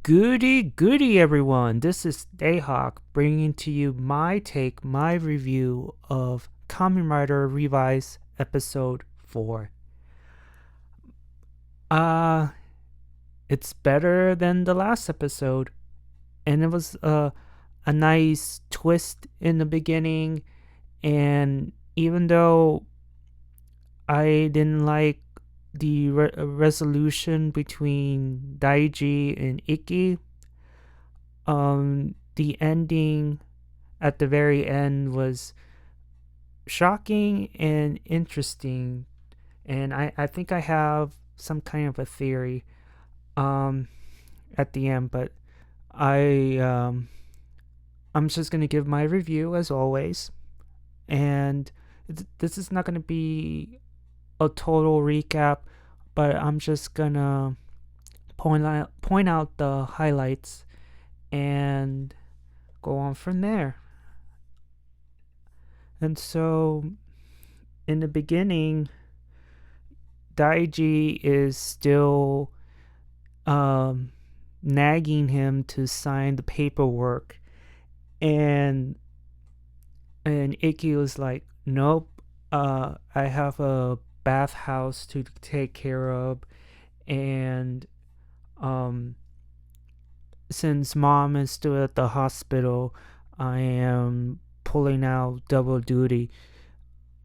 Goody goody everyone. This is Dayhawk bringing to you my review of Kamen Rider Revice episode 4. Uh it's better than the last episode, and it was a nice twist in the beginning. And even though I didn't like the resolution between Daiji and Ikki, the ending at the very end was shocking and interesting. And I think I have some kind of a theory um, at the end, but I I'm just gonna give my review as always, and this is not gonna be a total recap, but I'm just gonna point out the highlights and go on from there. And so, in the beginning, Daiji is still um, nagging him to sign the paperwork, and Ikki was like, "Nope, I have a bathhouse to take care of, and um, since mom is still at the hospital, I am pulling out double duty."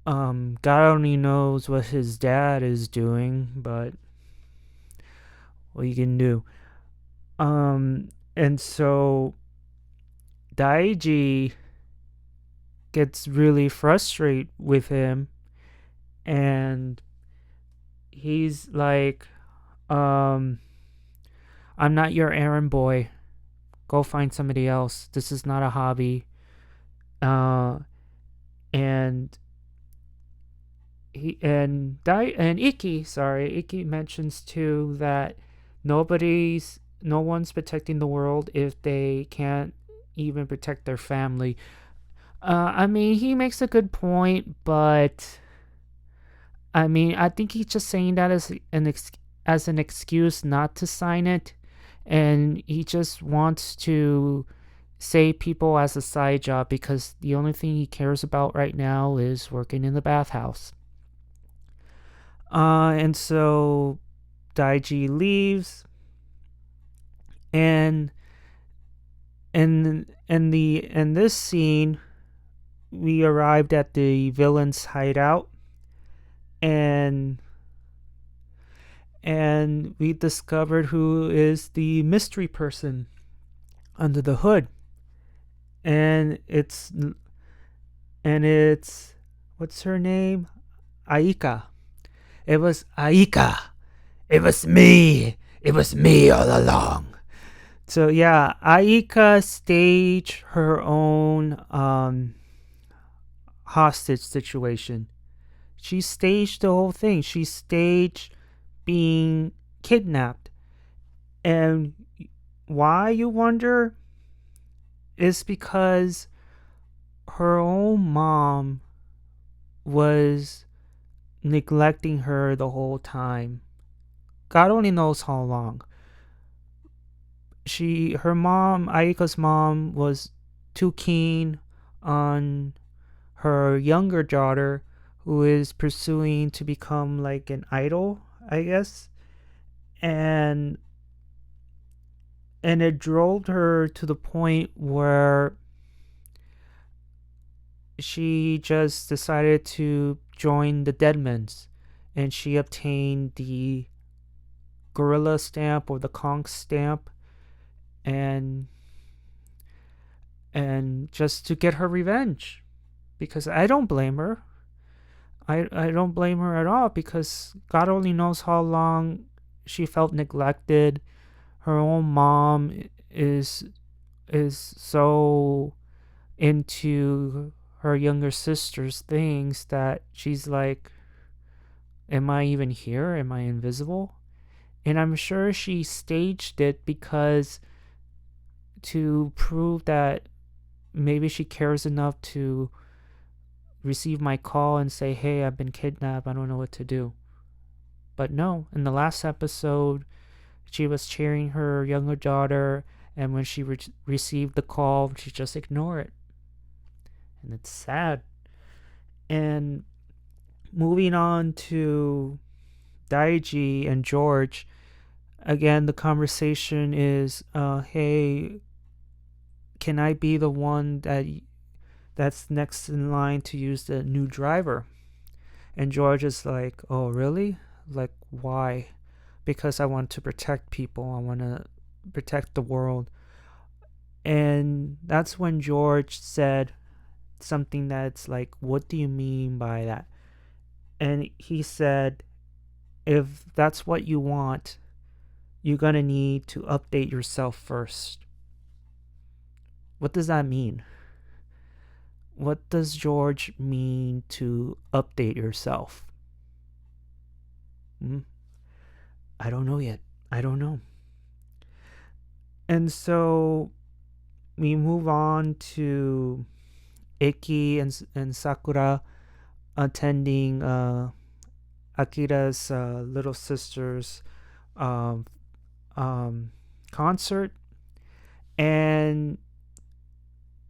God only knows what his dad is doing, but what you can do. And so Daiji gets really frustrated with him, and he's like, I'm not your errand boy. Go find somebody else. This is not a hobby. Uh, and Ikki mentions too that no one's protecting the world if they can't even protect their family. I mean, he makes a good point, but I mean, I think he's just saying that as an excuse not to sign it, and he just wants to save people as a side job because the only thing he cares about right now is working in the bathhouse. And so Daiji leaves, and in this scene, we arrived at the villain's hideout, and we discovered who is the mystery person under the hood, and it's what's her name? Aika. It was Aika. It was me. It was me all along. So yeah, Aika staged her own hostage situation. She staged the whole thing. She staged being kidnapped. And why, you wonder? Is because her own mom was neglecting her the whole time. God only knows how long. Aika's mom, was too keen on her younger daughter, who is pursuing to become like an idol, I guess. And it drove her to the point where she just decided to join the Deadmans, and she obtained the gorilla stamp or the conch stamp, and just to get her revenge, because I don't blame her. I don't blame her at all, because God only knows how long she felt neglected. Her own mom is so into her younger sister's things that she's like, am I even here? Am I invisible? And I'm sure she staged it because to prove that maybe she cares enough to receive my call and say, hey, I've been kidnapped, I don't know what to do. But no, in the last episode, she was cheering her younger daughter, and when she received the call, she just ignored it. And it's sad. And moving on to Daiji and George, again, the conversation is, hey, can I be the one that's next in line to use the new driver? And George is like, oh, really? Like, why? Because I want to protect people. I want to protect the world. And that's when George said something that's like, what do you mean by that? And he said, if that's what you want, you're going to need to update yourself first. What does that mean? What does George mean to update yourself? I don't know yet. I don't know. And so we move on to Iki and Sakura attending Akira's little sister's um, concert. And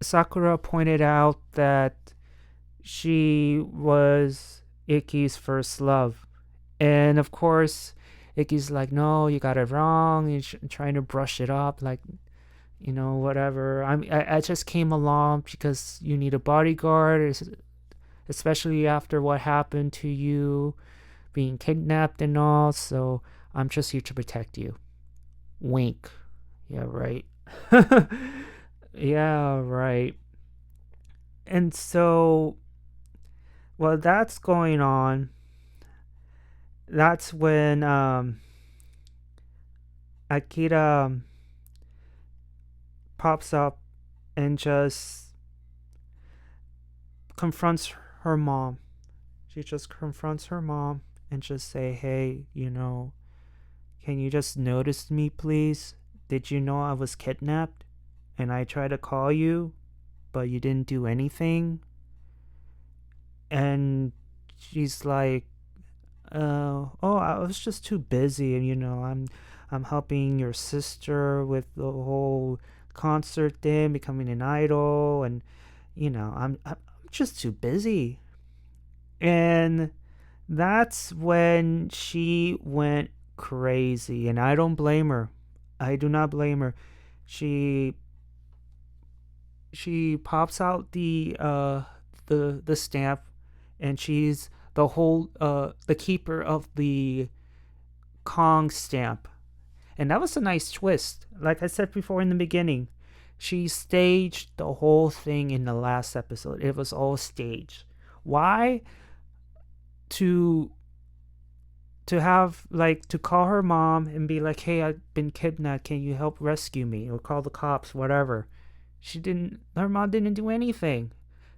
Sakura pointed out that she was Iki's first love. And of course, Iki's like, no, you got it wrong. You're trying to brush it up, like, whatever. I just came along because you need a bodyguard, especially after what happened to you, being kidnapped and all. So I'm just here to protect you. Wink. Yeah, right. Yeah, right. And so, while that's going on, that's when Akira pops up and just confronts her mom. She just confronts her mom and just say, hey, can you just notice me, please? Did you know I was kidnapped? And I tried to call you, but you didn't do anything. And she's like, oh, I was just too busy, and I'm helping your sister with the whole concert thing, becoming an idol, and I'm just too busy. And that's when she went crazy, and I don't blame her. I do not blame her. She pops out the stamp, and she's the keeper of the Kong stamp. And that was a nice twist. Like I said before in the beginning, she staged the whole thing in the last episode. It was all staged. Why? To have, like, to call her mom and be like, hey, I've been kidnapped, can you help rescue me, or call the cops, whatever. Her mom didn't do anything.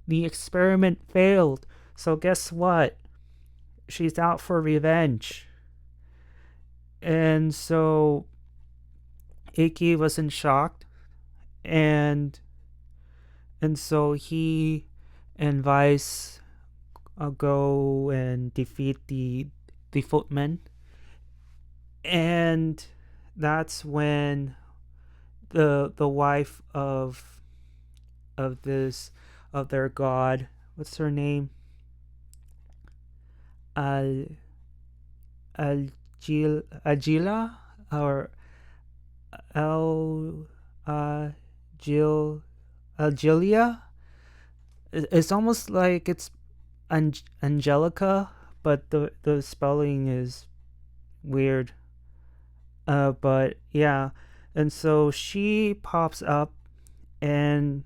The experiment failed. So guess what? She's out for revenge. And so Iki was in shock, and so he and Vice go and defeat the footmen. And that's when the wife of their god, what's her name, Agila, or Algilia. It's almost like it's Angelica, but the spelling is weird. But yeah, and so she pops up and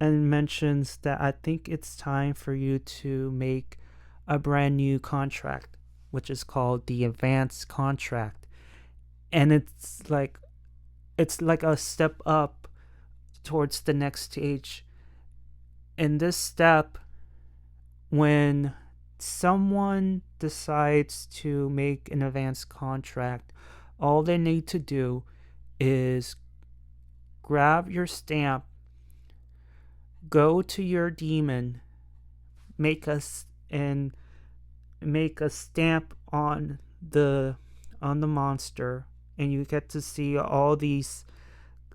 mentions that I think it's time for you to make a brand new contract, which is called the advanced contract. And it's like a step up towards the next stage. In this step, when someone decides to make an advanced contract, all they need to do is grab your stamp, go to your demon, make a stamp on the monster, and you get to see all these,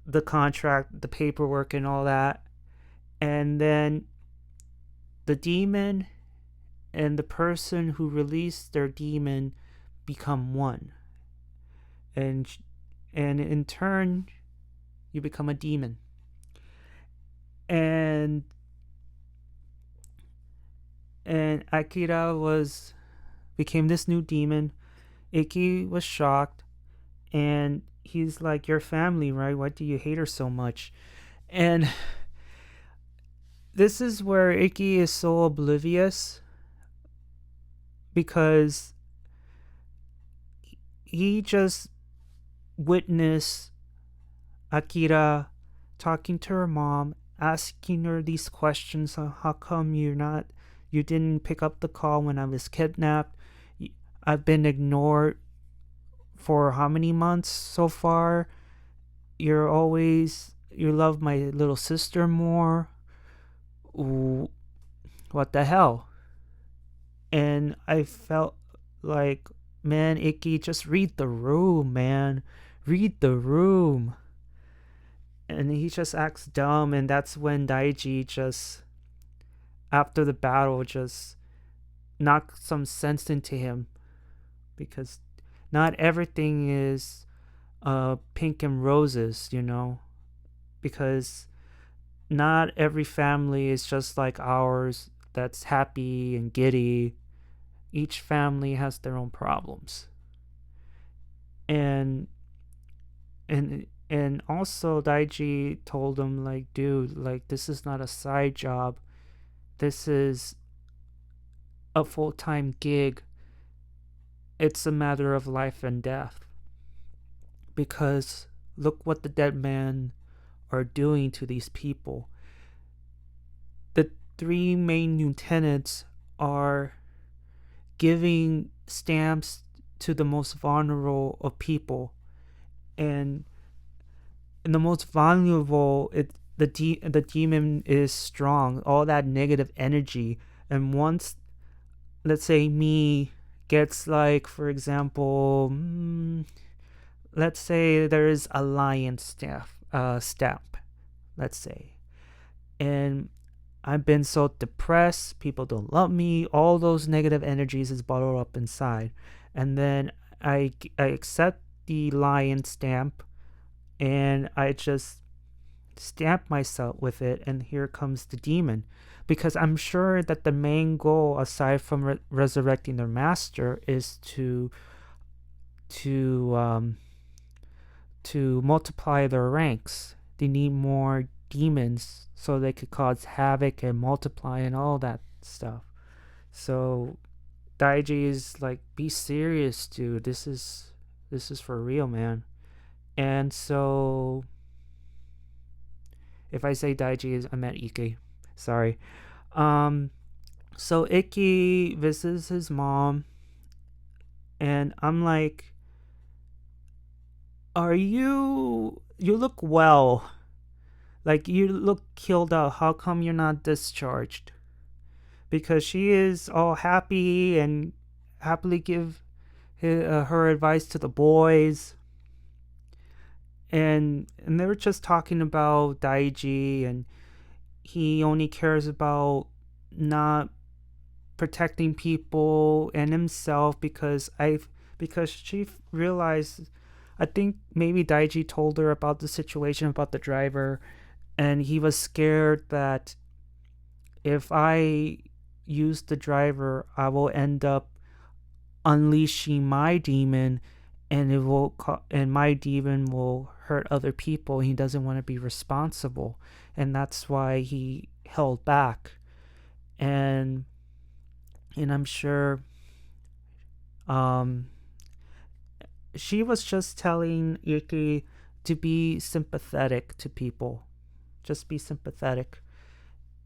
the contract, the paperwork, and all that. And then the demon and the person who released their demon become one. And in turn, you become a demon. And Akira became this new demon. Iki was shocked, and he's like, "Your family, right? Why do you hate her so much?" And this is where Iki is so oblivious, because he just witnessed Akira talking to her mom, asking her these questions. How come you didn't pick up the call when I was kidnapped? I've been ignored for how many months so far? You love my little sister more. What the hell? And I felt like, man, Iki, just read the room, man. Read the room. And he just acts dumb, and that's when Daiji just, after the battle, just knocked some sense into him. Because not everything is pink and roses, because not every family is just like ours that's happy and giddy. Each family has their own problems. And also Daiji told him, like, dude, like, this is not a side job. This is a full-time gig. It's a matter of life and death. Because look what the dead men are doing to these people. The 3 main lieutenants are giving stamps to the most vulnerable of people. And in the most vulnerable, the demon is strong, all that negative energy. And once, let's say, me gets, like, for example, let's say there is a lion stamp, let's say, and I've been so depressed, people don't love me, all those negative energies is bottled up inside, and then I accept the lion stamp, and I just stamp myself with it, and here comes the demon. Because I'm sure that the main goal, aside from resurrecting their master, is to multiply their ranks. They need more demons so they could cause havoc and multiply and all that stuff. So Daiji is like, be serious, dude. This is for real, man. And so, if I say Daiji, I meant Iki. Sorry. So Iki visits his mom, and I'm like, you look well. Like, you look killed out. How come you're not discharged? Because she is all happy and happily give her advice to the boys. And they were just talking about Daiji, and he only cares about not protecting people and himself, because she realized, I think maybe Daiji told her about the situation about the driver, and he was scared that if I use the driver, I will end up unleashing my demon, and and my demon will hurt other people. He doesn't want to be responsible, and that's why he held back. And I'm sure she was just telling Iki to be sympathetic to people. Just be sympathetic.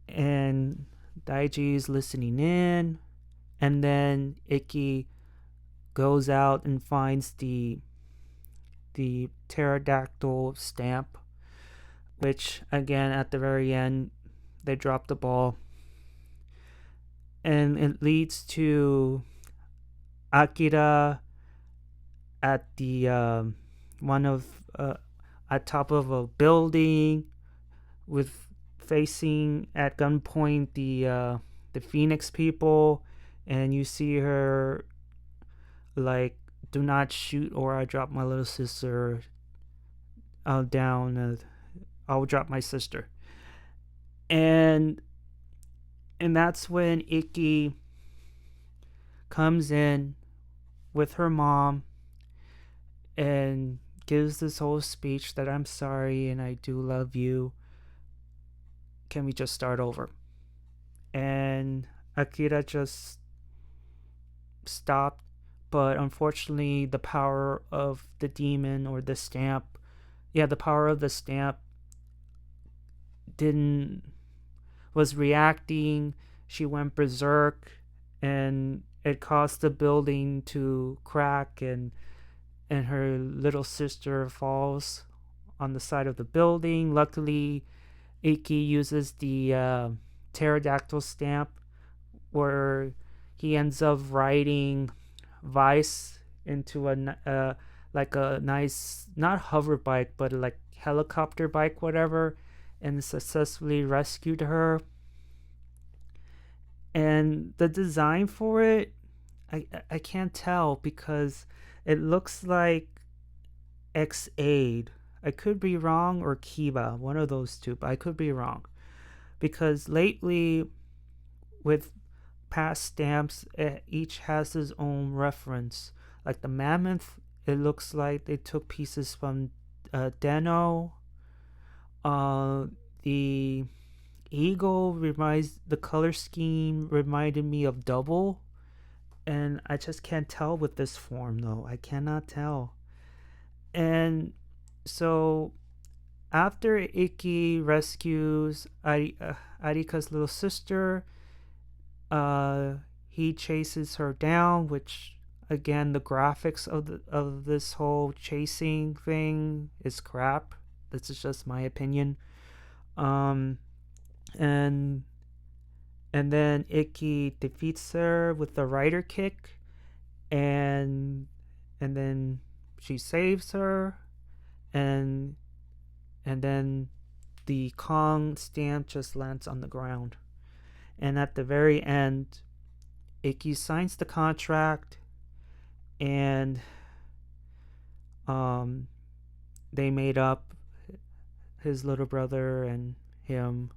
And Daiji is listening in, and then Iki goes out and finds the pterodactyl stamp, which, again, at the very end, they drop the ball. And it leads to Akira at the one of at top of a building with facing at gunpoint the Phoenix people, and you see her like, "Do not shoot, or I drop my little sister down. I'll drop my sister." And that's when Ikki comes in with her mom and gives this whole speech that "I'm sorry and I do love you. Can we just start over?" And Akira just stopped, but unfortunately the power of the demon, or the stamp, the power of the stamp was reacting. She went berserk, and it caused the building to crack, and her little sister falls on the side of the building. Luckily, Ikki uses the pterodactyl stamp, where he ends up riding Vice into like a nice, not hover bike, but like helicopter bike, whatever, and successfully rescued her. And the design for it, I can't tell, because it looks like X-Aid. I could be wrong, or Kiba, one of those two, but I could be wrong. Because lately, with past stamps, each has its own reference. Like the mammoth, it looks like they took pieces from Deno. The eagle the color scheme reminded me of Double, and I just can't tell with this form, though. I cannot tell. And so after Ikki rescues Arika's little sister, he chases her down, which, again, the graphics of this whole chasing thing is crap. This is just my opinion. And then Ikki defeats her with the rider kick, and then she saves her, and then the Kong stamp just lands on the ground. And at the very end, Ikki signs the contract, and they made up, his little brother and him.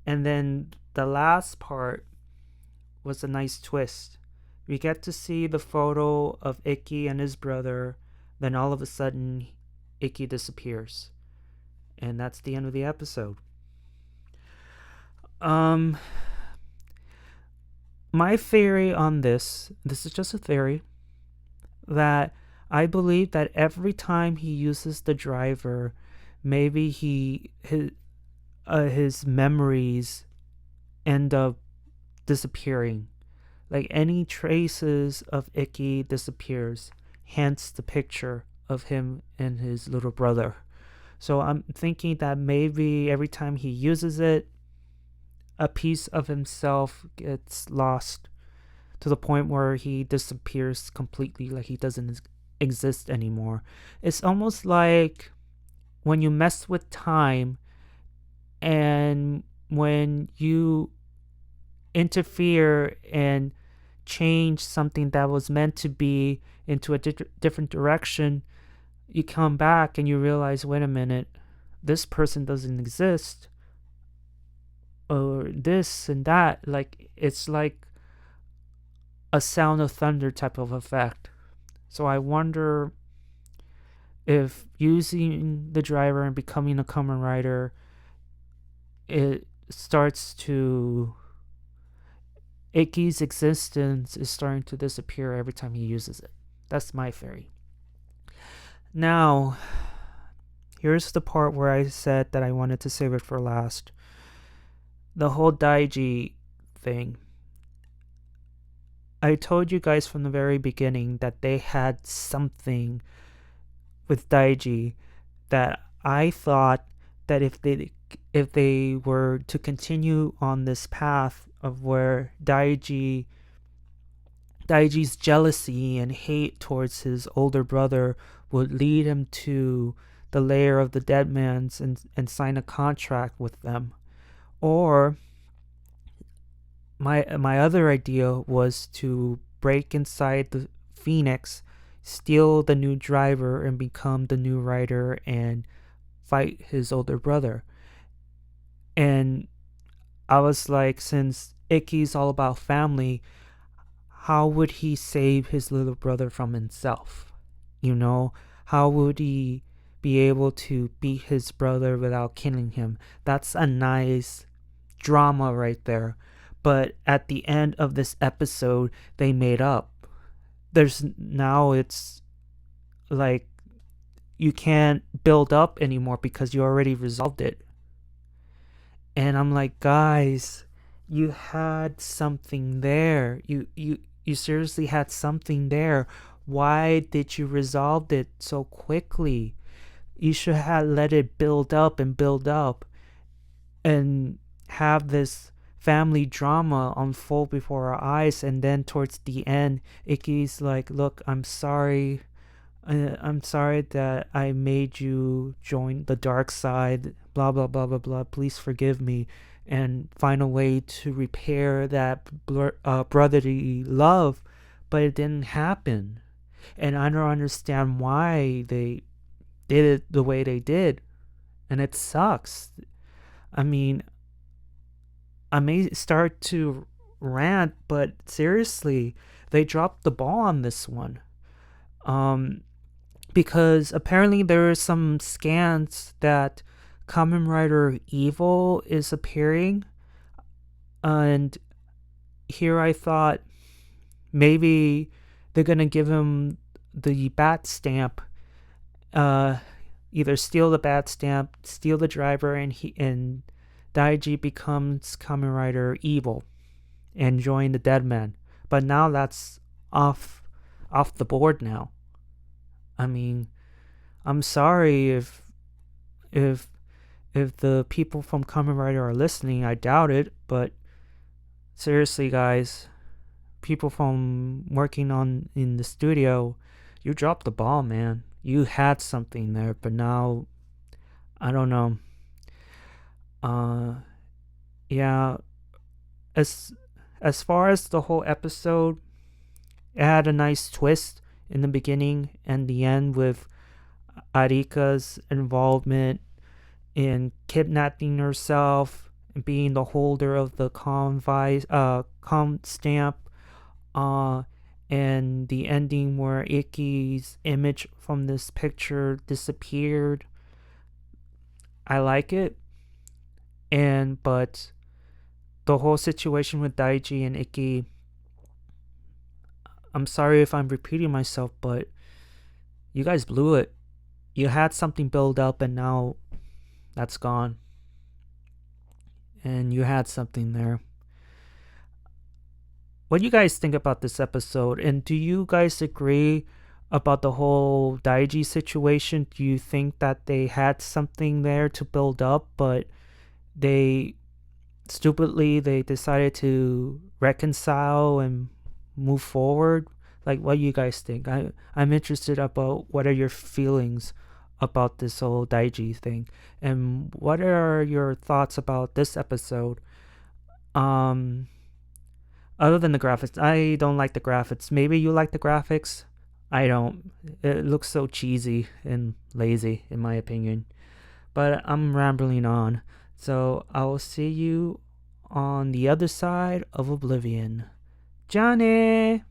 And then the last part was a nice twist. We get to see the photo of Ikki and his brother, then all of a sudden Ikki disappears. And that's the end of the episode. My theory on this is just a theory, that I believe that every time he uses the driver, maybe his memories end up disappearing. Like, any traces of Ikki disappears, hence the picture of him and his little brother. So I'm thinking that maybe every time he uses it, a piece of himself gets lost to the point where he disappears completely, like he doesn't exist anymore. It's almost like when you mess with time, and when you interfere and change something that was meant to be into a different direction, you come back and you realize, wait a minute, this person doesn't exist, or this and that. Like, it's like a sound of thunder type of effect. So I wonder if using the driver and becoming a Kamen Rider, it starts to, Ikki's existence is starting to disappear every time he uses it. That's my theory. Now, here's the part where I said that I wanted to save it for last. The whole Daiji thing. I told you guys from the very beginning that they had something with Daiji that I thought that if they were to continue on this path of where Daiji's jealousy and hate towards his older brother would lead him to the lair of the dead man's and sign a contract with them. Or my other idea was to break inside the Phoenix, steal the new driver, and become the new rider and fight his older brother. And I was like, since Icky's all about family, how would he save his little brother from himself? You know, how would he be able to beat his brother without killing him? That's a nice drama right there. But at the end of this episode, they made up. It's like you can't build up anymore because you already resolved it. And I'm like, guys, you had something there. You seriously had something there. Why did you resolve it so quickly? You should have let it build up and have this family drama unfold before our eyes. And then towards the end, Icky's like, look, I'm sorry. I'm sorry that I made you join the dark side, blah, blah, blah, blah, blah. Please forgive me. And find a way to repair that brotherly love. But it didn't happen. And I don't understand why they did it the way they did. And it sucks. I mean, I may start to rant, but seriously, they dropped the ball on this one. Because apparently there are some scans that Kamen Rider Evil is appearing. And here I thought maybe they're going to give him the bat stamp. Either steal the bat stamp, steal the driver, and Daiji becomes Kamen Rider Evil and join the dead man. But now that's off the board now. I mean, I'm sorry if the people from Kamen Rider are listening. I doubt it, but seriously, guys, people from working in the studio, you dropped the ball, man. You had something there, but now I don't know. Yeah, as far as the whole episode, it had a nice twist in the beginning and the end with Arika's involvement in kidnapping herself and being the holder of the com stamp, and the ending where Icky's image from this picture disappeared. I like it, but the whole situation with Daiji and Icky, I'm sorry if I'm repeating myself, but you guys blew it. You had something build up and now that's gone. And you had something there. What do you guys think about this episode? And do you guys agree about the whole Daiji situation? Do you think that they had something there to build up, but they decided to reconcile and move forward? Like, what do you guys think? I'm interested about what are your feelings about this whole Daiji thing, and what are your thoughts about this episode? Other than the graphics, I don't like the graphics. Maybe you like the graphics. I don't. It looks so cheesy and lazy, in my opinion. But I'm rambling on. So I will see you on the other side of Oblivion. Johnny!